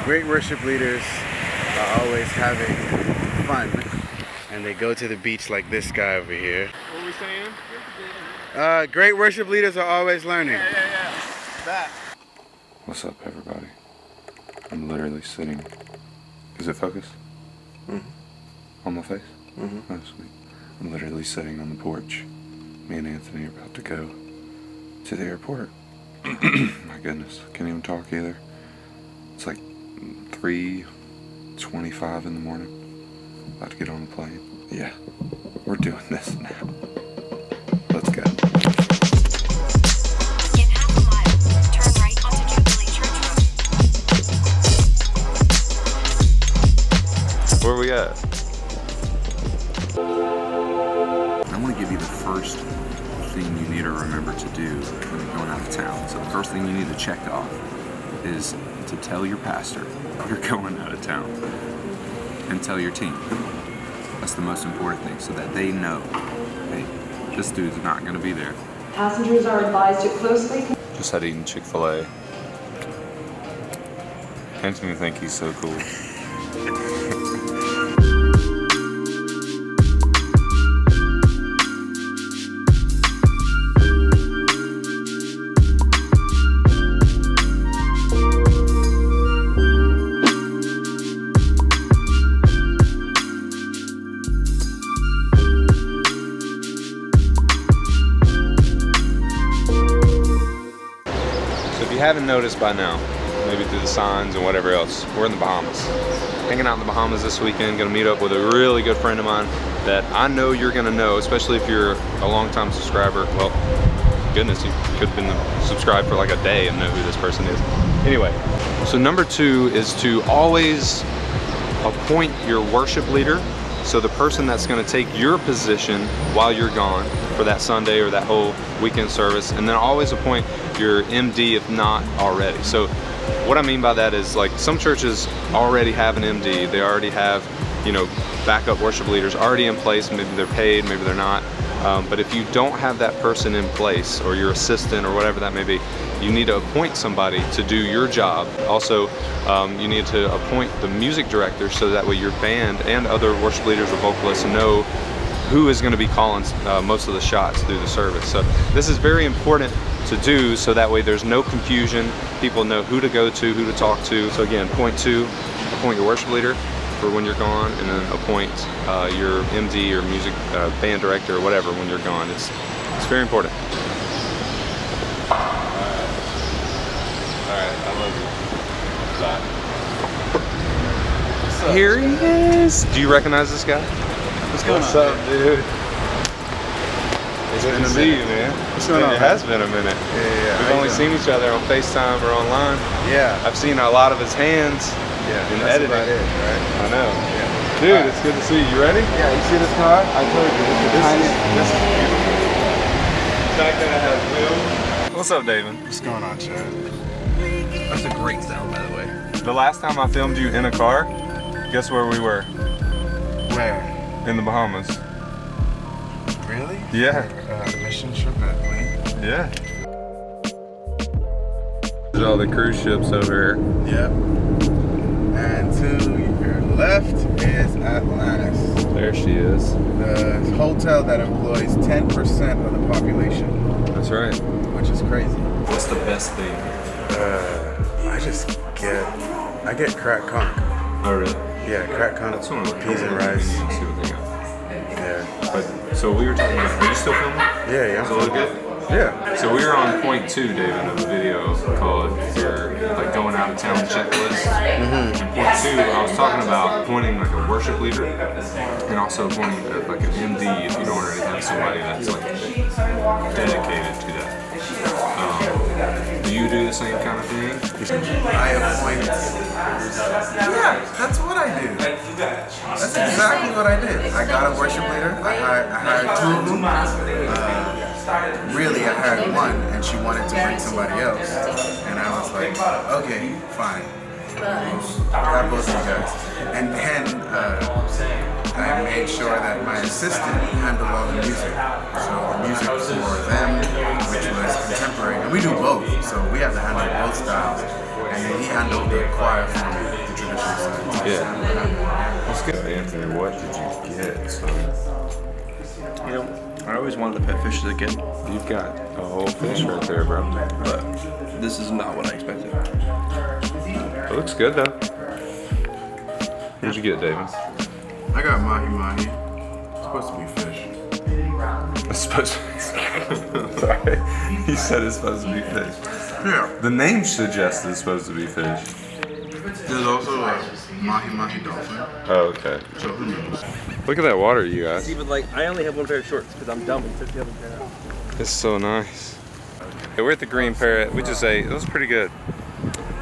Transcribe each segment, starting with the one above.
Great worship leaders are always having fun, and they go to the beach like this guy over here. What are we saying? Great worship leaders are always learning. Yeah. That. What's up, everybody? I'm literally sitting. Is it focused? On my face? Oh, sweet. I'm literally sitting on the porch. Me and Anthony are about to go to the airport. My goodness, can't even talk either. It's like 3:25 in the morning. About to get on the plane. Yeah, we're doing this now. Let's go. In half a mile, turn right onto Jubilee Church Road. Where we at? I want to give you the first thing you need to remember to do when you're going out of town. So the first thing you need to check off is to tell your pastor you're going out of town, and tell your team. That's the most important thing, so that they know, hey, this dude's not going to be there. Passengers are advised to closely... Just had eaten Chick-fil-A. Anthony think he's so cool. If you haven't noticed by now, maybe through the signs and whatever else, we're in the Bahamas. Hanging out in the Bahamas this weekend, gonna meet up with a really good friend of mine that I know you're gonna know, especially if you're a longtime subscriber. Well, goodness, you could have been subscribed for like a day and know who this person is. Anyway, so number 2 is to always appoint your worship leader. So the person that's gonna take your position while you're gone for that Sunday or that whole weekend service, and then always appoint your MD if not already. So what I mean by that is, like, some churches already have an MD, they already have, you know, backup worship leaders already in place. Maybe they're paid, maybe they're not. But if you don't have that person in place, or your assistant or whatever that may be, you need to appoint somebody to do your job. Also, you need to appoint the music director, so that way your band and other worship leaders or vocalists know who is going to be calling most of the shots through the service. So this is very important to do, so that way there's no confusion. People know who to go to, who to talk to. So again, point 2, appoint your worship leader for when you're gone, and then appoint your MD or music band director or whatever when you're gone. It's very important. Alright, I love you. Bye. Here he is. Do you recognize this guy? What's going What's on? up, dude? It's good to see you, man. What's going on? It has been a minute. Yeah. We've only seen each other on FaceTime or online. Yeah. I've seen a lot of his hands in That's editing. about it, right? I know. Yeah. Dude, it's good to see you. You ready? Yeah, you see this car? I told you, this is beautiful. Back that has wheels. What's up, David? What's going on, Chad? That's a great sound, by the way. The last time I filmed you in a car, guess where we were? Where? In the Bahamas. Really? Yeah. Mission trip at APOINT? Yeah. There's all the cruise ships over here. Yep. And to your left is Atlantis, There she is. the hotel that employs 10% of the population, That's right. which is crazy. What's the best thing? I get crack conch. Oh, really? Yeah, crack conch, That's one of the peas and rice. See what they got. Yeah. But, so we were talking about, are you still filming? Yeah. Does it look good? Yeah. So we were on point 2, David, of a video called your like going out of town checklist. And point 2, I was talking about appointing like a worship leader, and also appointing like an MD if you don't already have somebody that's like dedicated to that. Do you do the same kind of thing? I appoint. Yeah, that's what I do. That's exactly what I did. I got a worship leader. I hired 2 of them. Really, I hired 1, and she wanted to bring somebody else. And I was like, okay, fine. Got both of you guys. And then I made sure that my assistant handled all the music. So the music for them, which was contemporary, and we do both, so we have to handle both styles. And then he handled the choir for me. Yeah. Let's go, Anthony. What did you get, son? You know, I always wanted to pet fish as a kid, You've got a whole fish right there, bro. but this is not what I expected. It looks good, though. What'd you get, David? I got mahi. It's supposed to be fish. It's supposed to be. Sorry. He said it's supposed to be fish. Yeah. The name suggests it's supposed to be fish. There's also a mahi dolphin. Oh, okay. So who knows? Look at that water, you guys. See, but like, I only have one pair of shorts because I'm dumb and took the other pair out. It's so nice. Hey, we're at the Green Parrot. We just ate. It was pretty good.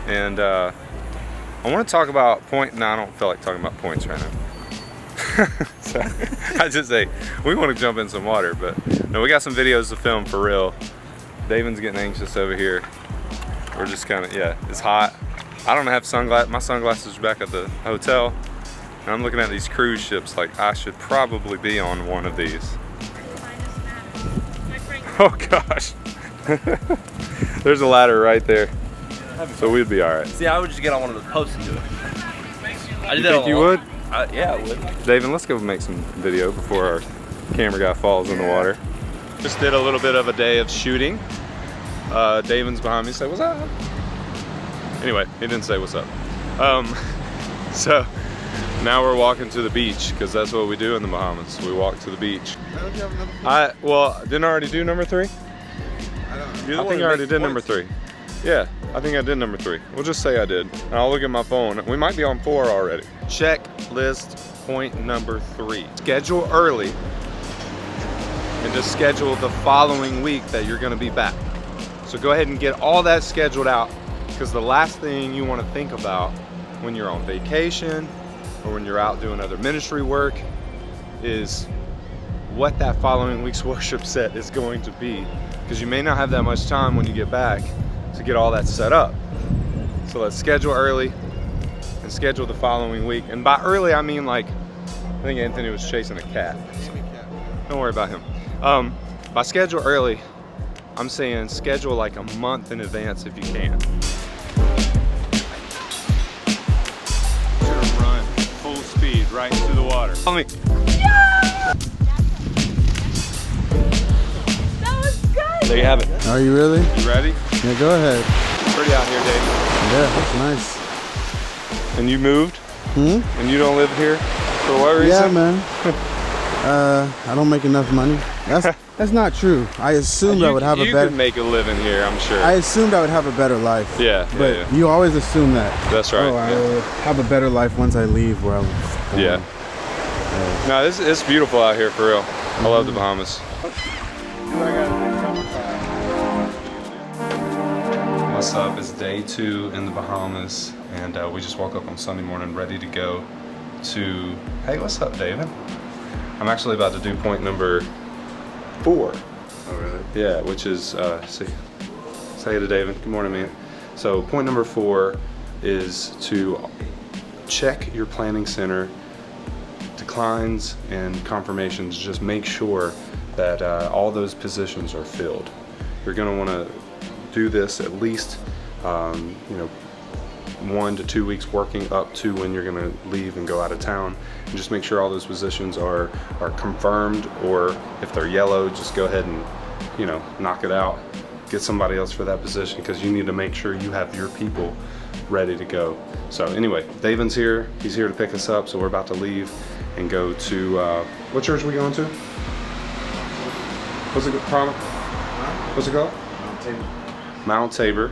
And I want to talk about point. No, I don't feel like talking about points right now. So, I just ate. We want to jump in some water, but no, we got some videos to film for real. David's getting anxious over here. We're just kind of, yeah, it's hot. I don't have sunglasses. My sunglasses are back at the hotel. And I'm looking at these cruise ships like I should probably be on one of these. Oh gosh. There's a ladder right there. So we'd be all right. See, I would just get on one of those posts and do it. I did You that think a you lot. would? Yeah, I would. David, let's go make some video before our camera guy falls in the water. Just did a little bit of a day of shooting. David's behind me, say what's up? Anyway, he didn't say what's up. So now we're walking to the beach because that's what we do in the Bahamas. We walk to the beach. Don't you have another? Well, didn't I already do number 3? I don't know. You're the I one think that I already makes did points. number 3. Yeah, I think I did number 3. We'll just say I did. And I'll look at my phone. We might be on 4 already. Checklist point number 3. Schedule early and just schedule the following week that you're gonna be back. So go ahead and get all that scheduled out because the last thing you wanna think about when you're on vacation or when you're out doing other ministry work is what that following week's worship set is going to be, because you may not have that much time when you get back to get all that set up. So let's schedule early and schedule the following week. And by early, I mean like, I think Anthony was chasing a cat. So don't worry about him. By schedule early, I'm saying schedule like a month in advance if you can. Should run full speed right into the water. Follow me. That was good. There you have it. Are you really? You ready? Yeah, go ahead. Pretty out here, Dave. Yeah, that's nice. And you moved? Hmm? And you don't live here? For what reason? Yeah, man. I don't make enough money. That's not true. I assumed I would have a You better. could make a living here, I'm sure. I assumed I would have a better life. Yeah, But yeah. you always assume that. That's right. Oh, I will have a better life once I leave where I was born. Yeah. No, it's beautiful out here for real. I love the Bahamas. What's up? It's day 2 in the Bahamas, and we just woke up on Sunday morning ready to go to. Hey, what's up, David? I'm actually about to do point number 4. Oh really? Yeah, which is say hey to David. Good morning, man. So point number 4 is to check your planning center declines and confirmations. Just make sure that all those positions are filled. You're going to want to do this at least 1 to 2 weeks working up to when you're going to leave and go out of town, and just make sure all those positions are confirmed, or if they're yellow, just go ahead and knock it out, get somebody else for that position, because you need to make sure you have your people ready to go. So anyway, David's here. He's here to pick us up, so we're about to leave and go to what church are we going to? What's it called? Mount Tabor.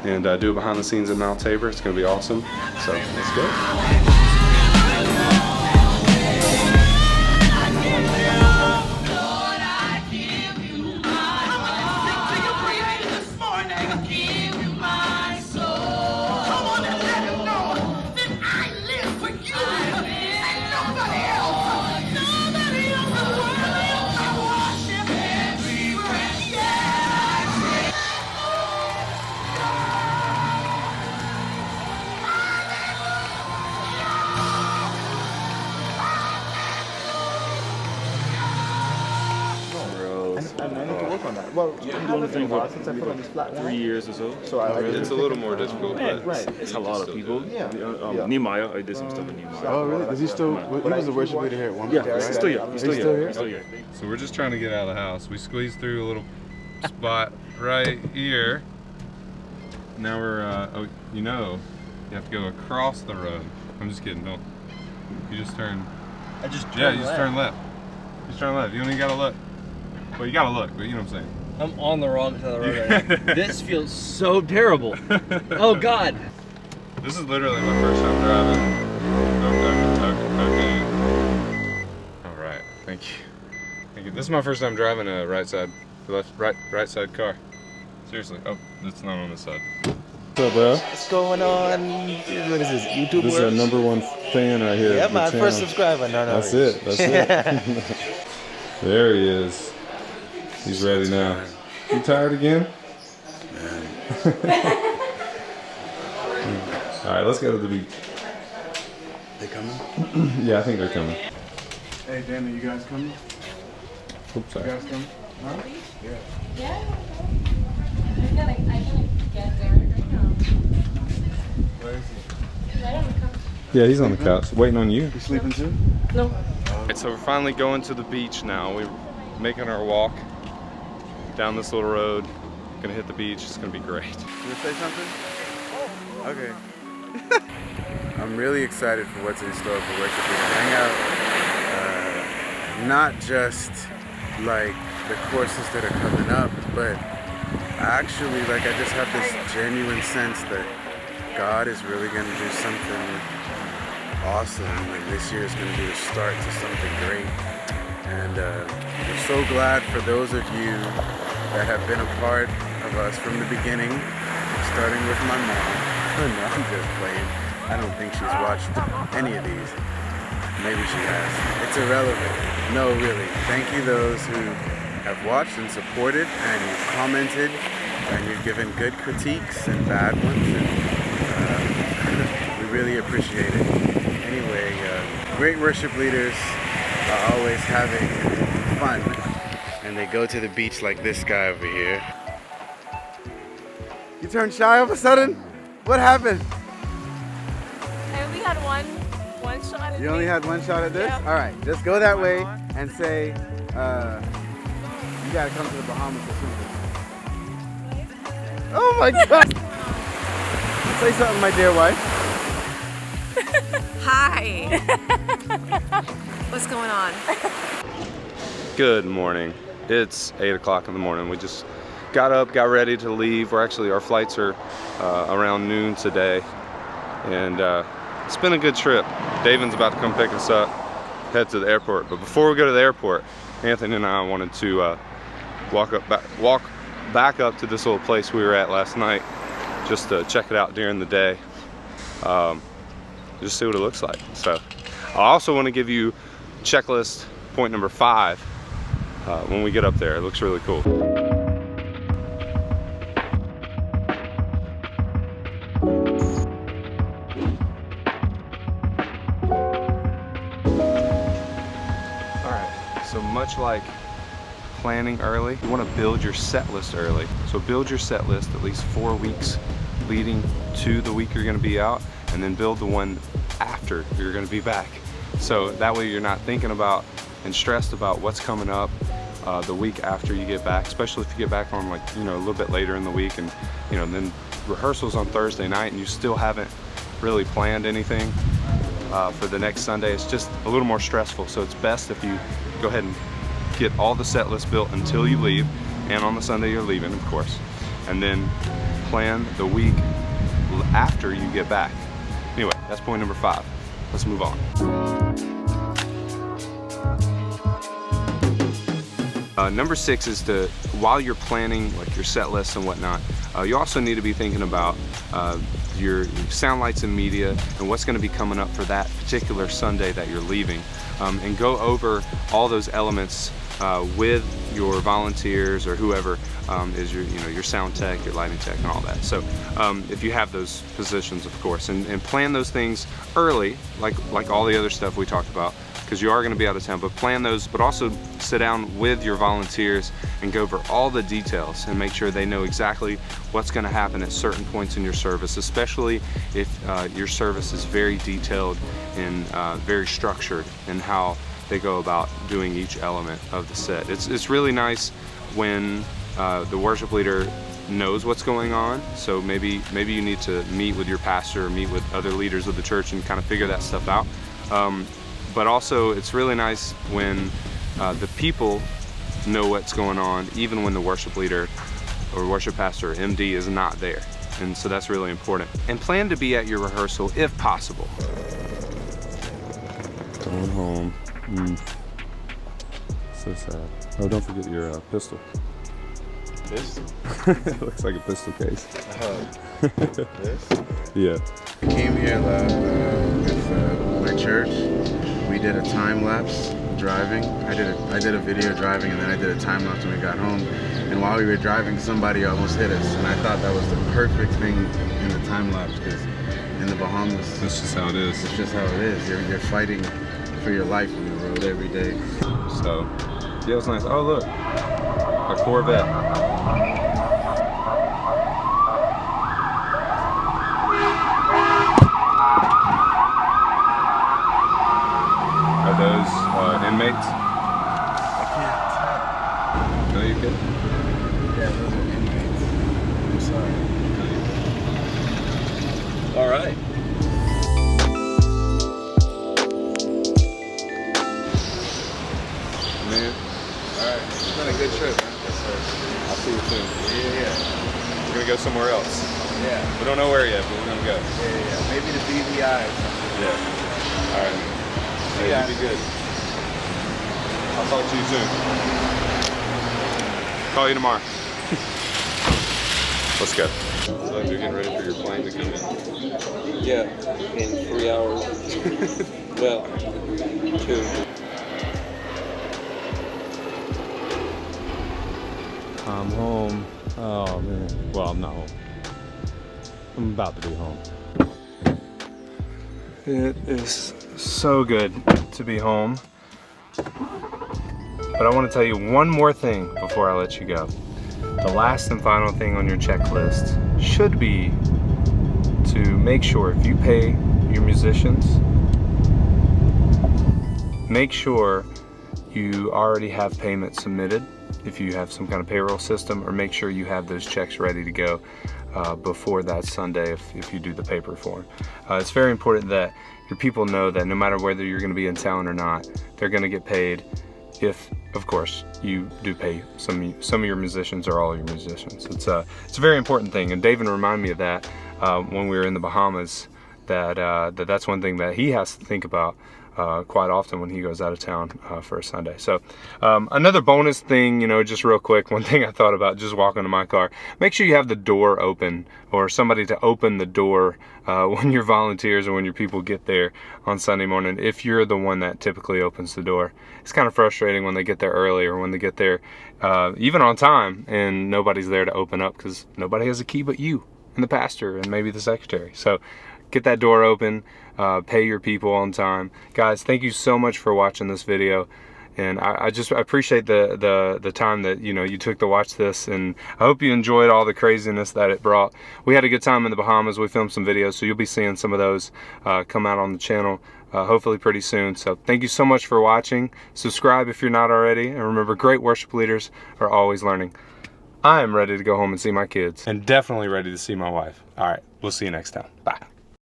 And do it behind the scenes at Mount Tabor. It's going to be awesome. So let's go. Well, I'm doing the thing for 3 years or so. So I like it. It's a little more difficult, but Right. It's a lot of people. Yeah. Nehemiah, I did some stuff with Nehemiah. Oh, really? Does he still? He was a worship leader here at one point. Yeah, right? he's still here. He's still here. He's still here. So we're just trying to get out of the house. We squeezed through a little spot right here. Now we're, oh, you know, you have to go across the road. I'm just kidding, don't. You just turn. I just Yeah, you just turn left. Just turn left. You don't even gotta look. Well, you gotta look, but you know what I'm saying. I'm on the wrong side of the road right now. This feels so terrible. Oh God. This is literally my first time driving. Okay. All right, thank you. Thank you. This is my first time driving a right side side car. Seriously. Oh, it's not on this side. What's up, bro? What's going on? What is this? YouTube This is our #1 fan right here. Yeah, of the my channel. first subscriber. No, no. That's it. That's it. There he is. He's ready now. You tired again? All right, let's go to the beach. They coming? Yeah, I think they're coming. Hey, Dan, are you guys coming? Oops, sorry. You guys coming? Huh? Yeah, I gotta get there right now. Where is he? Right on the couch. Yeah, he's on the couch, waiting on you. You sleeping too? No. Alright, so we're finally going to the beach now. We're making our walk down this little road. Gonna hit the beach. It's gonna be great. You want to say something? Okay. I'm really excited for what's in store for Worship Leader Hangout. Not just like the courses that are coming up, but actually, like, I just have this genuine sense that God is really going to do something awesome. Like, this year is going to be the start to something great. And we're so glad for those of you that have been a part of us from the beginning, starting with my mom. No, I'm just playing. I don't think she's watched any of these. Maybe she has. It's irrelevant. No, really. Thank you those who have watched and supported, and you've commented, and you've given good critiques and bad ones, and we really appreciate it. Anyway, great worship leaders are always having fun, and they go to the beach like this guy over here. You turned shy all of a sudden? What happened? I only had one shot at You only had one shot at this? Yep. All right, just go that way and say, you gotta come to the Bahamas or something. Oh my God! Say something, my dear wife. Hi. What's going on? Good morning. It's 8 o'clock in the morning. We just got up, got ready to leave. Our flights are around noon today, and it's been a good trip. Davin's about to come pick us up, head to the airport. But before we go to the airport, Anthony and I wanted to walk back up to this little place we were at last night, just to check it out during the day, just see what it looks like. So I also want to give you checklist point number 5 when we get up there. It looks really cool. So much like planning early, you want to build your set list early. So build your set list at least 4 weeks leading to the week you're going to be out, and then build the one after you're going to be back. So that way you're not thinking about and stressed about what's coming up the week after you get back, especially if you get back on, like, you know, a little bit later in the week, and then rehearsals on Thursday night and you still haven't really planned anything for the next Sunday. It's just a little more stressful. So it's best if you go ahead and get all the set lists built until you leave, and on the Sunday you're leaving, of course, and then plan the week after you get back. Anyway, that's point number 5. Let's move on. Number 6 is to, while you're planning like your set lists and whatnot, you also need to be thinking about your sound lights and media and what's going to be coming up for that particular Sunday that you're leaving, and go over all those elements with your volunteers or whoever is your sound tech, your lighting tech, and all that. So if you have those positions, of course, and plan those things early, like all the other stuff we talked about, because you are going to be out of town, but plan those, but also sit down with your volunteers and go over all the details and make sure they know exactly what's going to happen at certain points in your service, especially if your service is very detailed and very structured in how they go about doing each element of the set. It's really nice when the worship leader knows what's going on. So maybe you need to meet with your pastor or meet with other leaders of the church and kind of figure that stuff out. But also it's really nice when the people know what's going on, even when the worship leader or worship pastor or MD is not there. And so that's really important. And plan to be at your rehearsal if possible. Going home. So sad. Oh, don't forget your pistol. Pistol? Looks like a pistol case. This? Yeah. I came here with my church. We did a time lapse driving. I did a video driving, and then I did a time lapse when we got home. And while we were driving, somebody almost hit us, and I thought that was the perfect thing in the time lapse, because in the Bahamas, That's just how it is. it's just how it is. You're fighting for your life on the road every day. So yeah, it was nice. Oh look, a Corvette. Are those inmates? I can't No, you good? tell. Yeah, those are inmates. I'm sorry. All right. Man, Alright, it's been a good trip, man. Yes, sir. I'll see you soon. Yeah. We're gonna go somewhere else. Yeah. We don't know where yet, but we're gonna go. Yeah. Maybe the BVI or something. Yeah. All right. Hey, Yeah. you be good. I'll talk to you soon. Call you tomorrow. Let's go. So you're getting ready for your plane to come in? Yeah, in 3 hours. Well, 2. I'm home. Oh man. Well, I'm not home. I'm about to be home. It is so good to be home. But I want to tell you one more thing before I let you go. The last and final thing on your checklist should be to make sure if you pay your musicians, make sure you already have payment submitted if you have some kind of payroll system, or make sure you have those checks ready to go before that Sunday if you do the paper form. It's very important that your people know that no matter whether you're going to be in town or not, they're going to get paid if, of course, you do pay some of your musicians or all your musicians. It's a very important thing, and David reminded me of that when we were in the Bahamas, that's one thing that he has to think about quite often when he goes out of town for a Sunday. So another bonus thing, just real quick, one thing I thought about just walking to my car, make sure you have the door open or somebody to open the door when your volunteers or when your people get there on Sunday morning, if you're the one that typically opens the door. It's kind of frustrating when they get there early or when they get there even on time and nobody's there to open up because nobody has a key but you and the pastor and maybe the secretary. So get that door open, pay your people on time. Guys, thank you so much for watching this video. And I appreciate the time that you took to watch this, and I hope you enjoyed all the craziness that it brought. We had a good time in the Bahamas. We filmed some videos, so you'll be seeing some of those come out on the channel hopefully pretty soon. So thank you so much for watching. Subscribe if you're not already, and remember, great worship leaders are always learning. I am ready to go home and see my kids, and definitely ready to see my wife. All right, we'll see you next time. Bye.